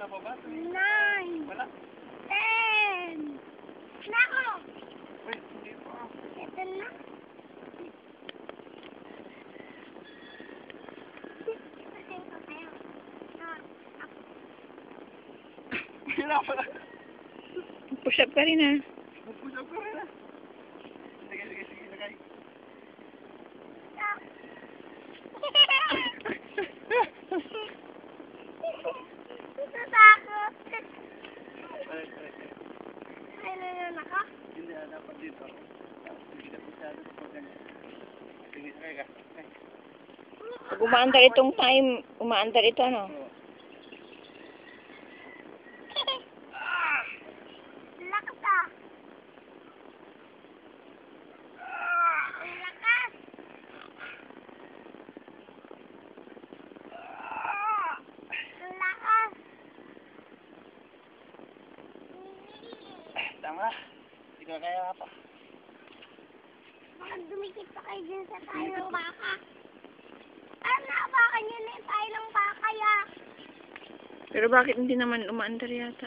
Wala pa ba? 9. Wala. 10. Nako! Uy, hindi pa. Ito na. Wala pa. Push up ka rin ah. Mag-push-up ka rin ah. Sige, sige, sige. Lagay. Natakot. Aray, aray. Ay, nanan ako. Hindi, dapat dito. Hindi ka masyado kapag ganyan. Sige, sige ka. Okay. Pag umaandar itong time, umaandar ito ano. Oo. Lakas ah. Lakas. Lakas. Tama. Hindi ka kaya pa. Baka dumikit pa kayo dyan sa tayo ng baka. Ano na, baka nyo na yung tayo ng baka ya. Pero bakit hindi naman umaandar yata?